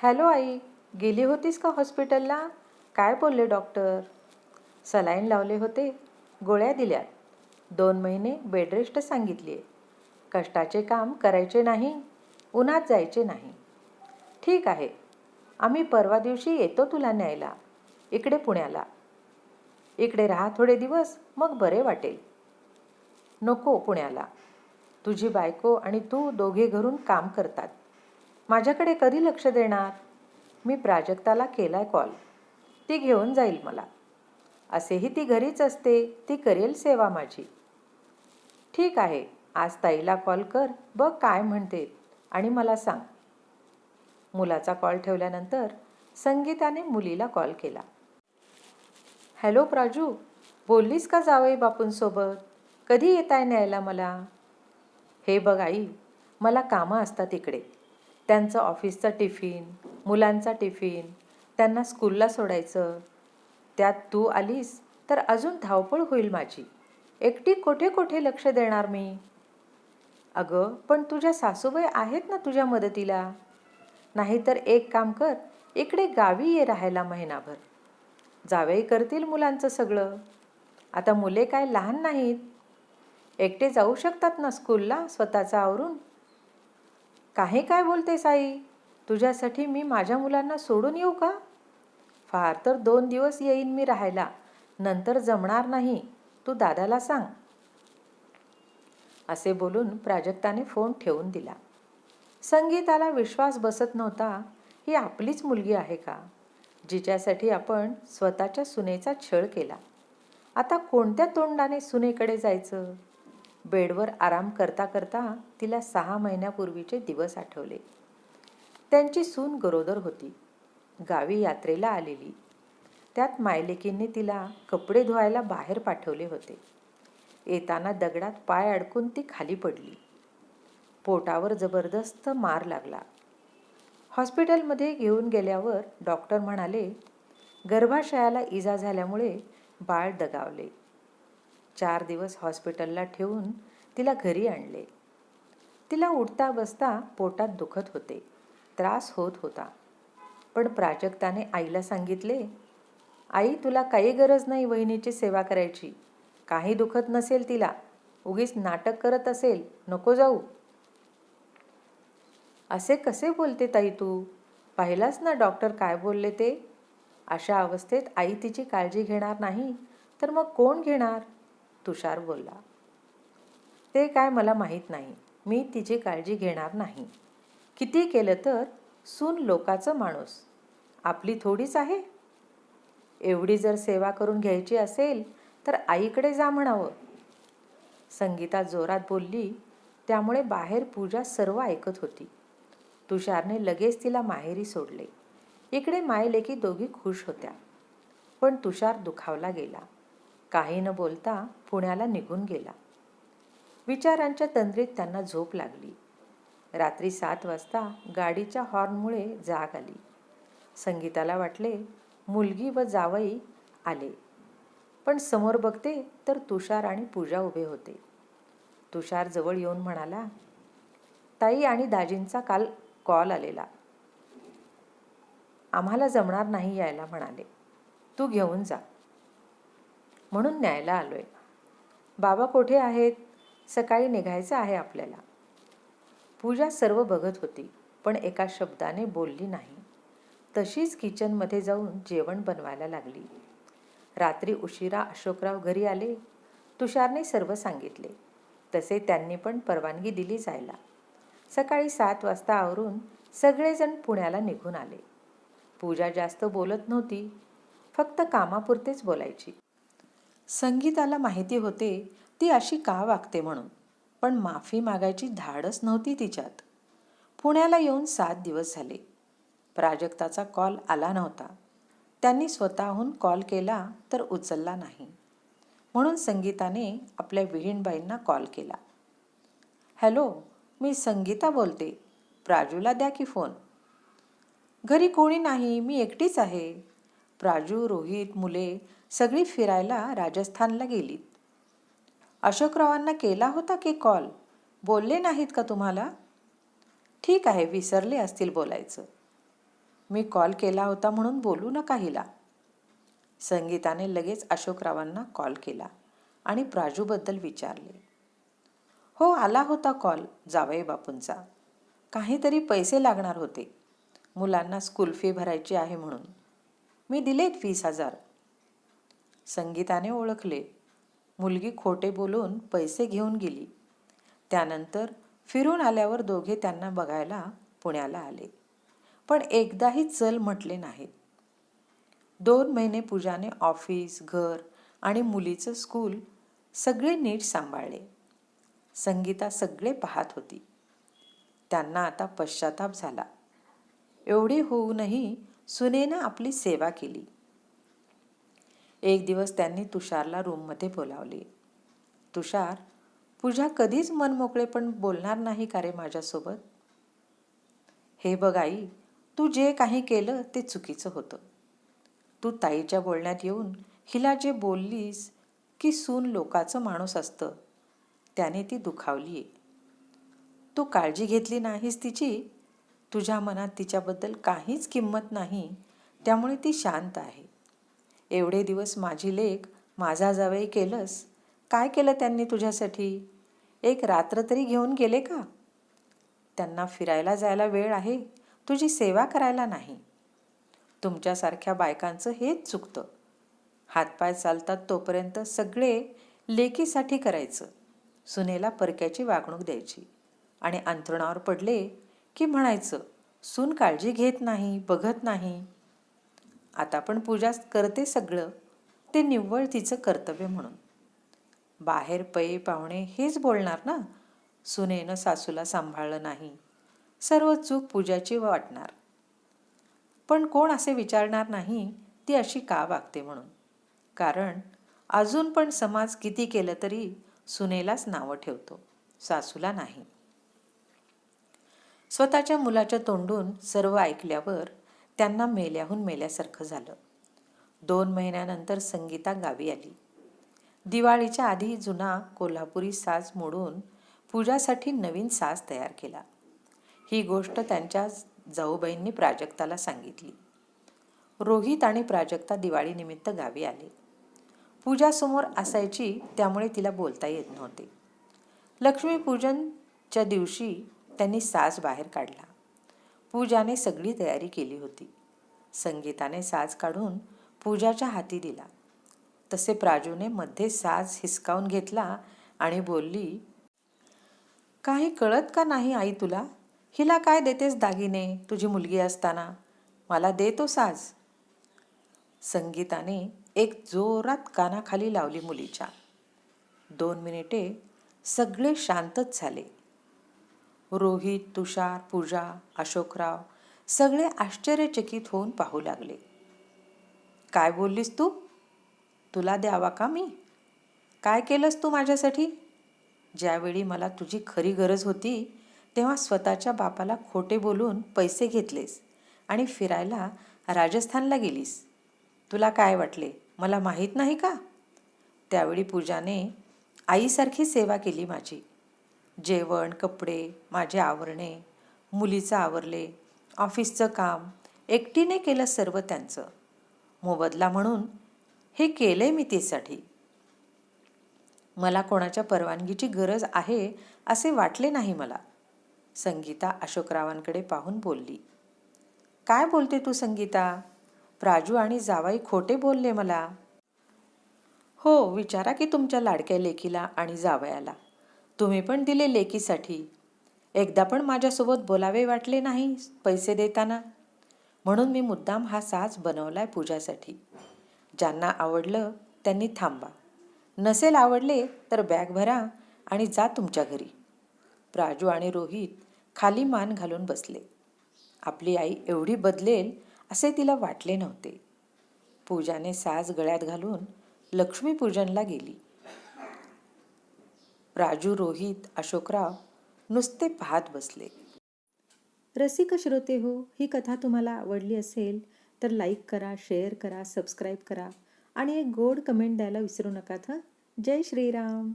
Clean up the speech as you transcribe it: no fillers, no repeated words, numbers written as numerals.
Hello आई, गेली होतीस का हॉस्पिटलला? काय बोलले डॉक्टर? सलाईन लावले होते, गोळ्या दिल्या, 2 महिने बेड रेस्ट सांगितली आहे. कष्टाचे काम करायचे नाही, उन्हात जायचे नाही. ठीक आहे, आम्ही परवा दिवशी येतो तुला न्यायला, इकडे पुण्याला. इकडे राहा थोडे दिवस, मग बरे वाटेल. नको पुण्याला, तुझी बायको आणि तू दोघे घरून काम करतात. माझ्याकडे कधी लक्ष देणार? मी प्राजक्ताला केलाय कॉल, ती घेऊन जाईल मला. असेही ती घरीच असते, ती करेल सेवा माझी. ठीक आहे, आज ताईला कॉल कर, बघ काय म्हणते आणि मला सांग. मुलाचा कॉल ठेवल्यानंतर संगीताने मुलीला कॉल केला. हॅलो प्राजू, बोललीस का जावई बापूंसोबत? कधी येताय न्यायला मला? हे बघ आई, मला कामं असतात इकडे. त्यांचं ऑफिसचा टिफिन, मुलांचा टिफिन, त्यांना स्कूलला सोडायचं. त्यात तू आलीस तर अजून धावपळ होईल माझी. एकटी कोठे कोठे लक्ष देणार मी? अगं, पण तुझ्या सासूबाई आहेत ना तुझ्या मदतीला. नाहीतर एक काम कर, इकडे गावी ये राहायला महिनाभर. जावई करतील मुलांचं सगळं. आता मुले काय लहान नाहीत, एकटे जाऊ शकतात ना स्कूलला स्वतःचं आवरून. काही काय बोलतेस आई? तुझ्यासाठी मी माझ्या मुलांना सोडून येऊ का? फार तर 2 दिवस येईन मी राहायला, नंतर जमणार नाही, तू दादाला सांग. असे बोलून प्राजक्ताने फोन ठेवून दिला. संगीताला विश्वास बसत नव्हता, ही आपलीच मुलगी आहे का, जिच्यासाठी आपण स्वतःच्या सुनेचा छळ केला. आता कोणत्या तोंडाने सुनेकडे जायचं? बेडवर आराम करता करता तिला 6 महिन्यापूर्वीचे दिवस आठवले. त्यांची सून गरोदर होती, गावी यात्रेला आलेली. त्यात मायलेकींनी तिला कपडे धुवायला बाहेर पाठवले होते. येताना दगडात पाय अडकून ती खाली पडली. पोटावर जबरदस्त मार लागला. हॉस्पिटलमध्ये घेऊन गेल्यावर डॉक्टर म्हणाले, गर्भाशयाला इजा झाल्यामुळे बाळ दगावले. 4 दिवस हॉस्पिटलला ठेवून तिला घरी आणले. तिला उठता बसता पोटात दुखत होते, त्रास होत होता. पण प्राजक्ताने आईला सांगितले, आई तुला काही गरज नाही वहिनीची सेवा करायची. काही दुखत नसेल तिला, उगीच नाटक करत असेल, नको जाऊ. असे कसे बोलते ताई तू? पाहिलास ना डॉक्टर काय बोलले ते? अशा अवस्थेत आई तिची काळजी घेणार नाही तर मग कोण घेणार? तुषार बोलला. ते काय मला माहीत नाही, मी तिची काळजी घेणार नाही. किती केलं तर सून लोकाचं माणूस, आपली थोडीच आहे. एवढी जर सेवा करून घ्यायची असेल तर आईकडे जा म्हणावं. संगीता जोरात बोलली, त्यामुळे बाहेर पूजा सर्व ऐकत होती. तुषारने लगेच तिला माहेरी सोडले. इकडे मायलेकी दोघी खुश होत्या. पण तुषार दुखावला गेला. काही न बोलता पुण्याला निघून गेला. विचारांच्या तंद्रीत त्यांना झोप लागली. रात्री 7 वाजता गाडीच्या हॉर्नमुळे जाग आली. संगीताला वाटले मुलगी व जावई आले, पण समोर बघते तर तुषार आणि पूजा उभे होते. तुषार जवळ येऊन म्हणाला, ताई आणि दाजींचा काल कॉल आलेला, आम्हाला जमणार नाही यायला म्हणाले, तू घेऊन जा. म्हणून न्यायला आलोय. बाबा कोठे आहेत? सकाळी निघायचं आहे आपल्याला. पूजा सर्व बघत होती, पण एका शब्दाने बोलली नाही. तशीच किचनमध्ये जाऊन जेवण बनवायला लागली. रात्री उशिरा अशोकराव घरी आले. तुषारने सर्व सांगितले, तसे त्यांनी पण परवानगी दिली जायला. सकाळी 7 वाजता आवरून सगळेजण पुण्याला निघून आले. पूजा जास्त बोलत नव्हती, फक्त कामापुरतेच बोलायची. संगीताला माहिती होते ती अशी का वागते म्हणून, पण माफी मागायची धाडस नव्हती तिच्यात. पुण्याला येऊन 7 दिवस झाले. प्राजक्ताचा कॉल आला नव्हता. त्यांनी स्वतःहून कॉल केला तर उचलला नाही. म्हणून संगीताने आपल्या विहीणबाईंना कॉल केला. हॅलो, मी संगीता बोलते, प्राजूला द्या की फोन. घरी कोणी नाही, मी एकटीच आहे. प्राजू, रोहित, मुले सगळी फिरायला राजस्थानला गेलीत. अशोकरावांना केला होता की कॉल, बोलले नाहीत का तुम्हाला? ठीक आहे, विसरले असतील बोलायचं. मी कॉल केला होता म्हणून बोलू नका हिला. संगीताने लगेच अशोकरावांना कॉल केला आणि प्राजूबद्दल विचारले. हो, आला होता कॉल जावई बापूंचा. काहीतरी पैसे लागणार होते. मुलांना स्कूल फी भरायची आहे म्हणून. मी दिलेत 20,000. संगीताने ओळखले. मुलगी खोटे बोलून पैसे घेऊन गेली. त्यानंतर फिरून आल्यावर दोघे त्यांना बघायला पुण्याला आले. पण एकदाही चल म्हटले नाहीत. 2 महिने पूजाने ऑफिस, घर आणि मुलीचं स्कूल सगळे नीट सांभाळले. संगीता सगळे पाहत होती. त्यांना आता पश्चाताप झाला. एवढे होऊनही सुनेनं आपली सेवा केली. एक दिवस त्यांनी तुषारला रूममध्ये बोलावले. तुषार, पूजा कधीच मनमोकळेपण बोलणार नाही का रे माझ्यासोबत? हे बघ आई, तू जे काही केलं ते चुकीचं होतं. तू ताईच्या बोलण्यात येऊन हिला जे बोललीस की सून लोकाचं माणूस असतं, त्याने ती दुखावलीये. तू काळजी घेतली नाहीस तिची. तुझ्या मनात तिच्याबद्दल काहीच किंमत नाही, त्यामुळे ती शांत आहे. एवढे दिवस माझी लेक, माझा जावई केलंस. काय केलं त्यांनी तुझ्यासाठी? एक रात्र तरी घेऊन गेले का? त्यांना फिरायला जायला वेळ आहे, तुझी सेवा करायला नाही. तुमच्यासारख्या बायकांचं हेच चुकतं. हातपाय चालतात तोपर्यंत सगळे लेकीसाठी करायचं. सुनेला परक्याची वागणूक द्यायची आणि अंथरुणावर पडले की म्हणायचं, सून काळजी घेत नाही, बघत नाही. आता पण पूजा करते सगळं, ते निव्वळ तिचं कर्तव्य म्हणून. बाहेर पै पाहुणे हेच बोलणार ना, सुनेनं सासूला सांभाळलं नाही. सर्व चूक पूजाची वाटणार. पण कोण असे विचारणार नाही ती अशी का वागते म्हणून. कारण अजून पण समाज किती केलं तरी सुनेलाच नावं ठेवतो, सासूला नाही. स्वतःच्या मुलाच्या तोंडून सर्व ऐकल्यावर त्यांना मेल्याहून मेल्यासारखं झालं. 2 महिन्यानंतर संगीता गावी आली. दिवाळीच्या आधी जुना कोल्हापुरी साज मोडून पूजासाठी नवीन साज तयार केला. ही गोष्ट त्यांच्या जाऊबाईंनी प्राजक्ताला सांगितली. रोहित आणि प्राजक्ता दिवाळीनिमित्त गावी आले. पूजा समोर असायची, त्यामुळे तिला बोलता येत नव्हते. लक्ष्मीपूजनच्या दिवशी त्यांनी साज बाहेर काढला. पूजाने सगळी तयारी केली होती. संगीताने साज काढून पूजाच्या हाती दिला. तसे प्राजूने मध्ये साज हिसकावून घेतला आणि बोलली, काही कळत का नाही आई तुला? हिला काय देतेस दागिने तुझी मुलगी असताना? मला दे तो साज. संगीताने एक जोरात कानाखाली लावली मुलीच्या. 2 मिनिटे सगळे शांतच झाले. रोहित, तुषार, पूजा, अशोकराव सगळे आश्चर्यचकित होऊन पाहू लागले. काय बोललीस तू? तुला द्यावा का मी? काय केलंस तू माझ्यासाठी? ज्यावेळी मला तुझी खरी गरज होती तेव्हा स्वतःच्या बापाला खोटे बोलून पैसे घेतलेस आणि फिरायला राजस्थानला गेलीस. तुला काय वाटले, मला माहीत नाही का? त्यावेळी पूजाने आईसारखी सेवा केली माझी. जेवण, कपडे, माझे आवरणे, मुलीचं आवरले, ऑफिसचं काम एकटीने केलं सर्व त्यांचं. मोबदला म्हणून हे केलंय मी तिसाठी. मला कोणाच्या परवानगीची गरज आहे असे वाटले नाही मला. संगीता अशोकरावांकडे पाहून बोलली. काय बोलते तू संगीता? प्राजू आणि जावाई खोटे बोलले मला. हो, विचारा की तुमच्या लाडक्या लेकीला आणि जावयाला. तुम्ही पण दिले लेकीसाठी. एकदा पण माझ्यासोबत बोलावे वाटले नाही पैसे देताना. म्हणून मी मुद्दाम हा साज बनवलाय पूजासाठी. ज्यांना आवडलं त्यांनी थांबा. नसेल आवडले तर बॅग भरा आणि जा तुमच्या घरी. प्राजू आणि रोहित खाली मान घालून बसले. आपली आई एवढी बदलेल असे तिला वाटले नव्हते. पूजाने साज गळ्यात घालून लक्ष्मीपूजनला गेली. प्राजू, रोहित, अशोकराव नुसते पाहत बसले. रसिक श्रोते हो, ही कथा तुम्हाला आवडली असेल तर लाईक करा, शेअर करा, सबस्क्राईब करा आणि एक गोड कमेंट द्यायला विसरू नका. जय श्रीराम.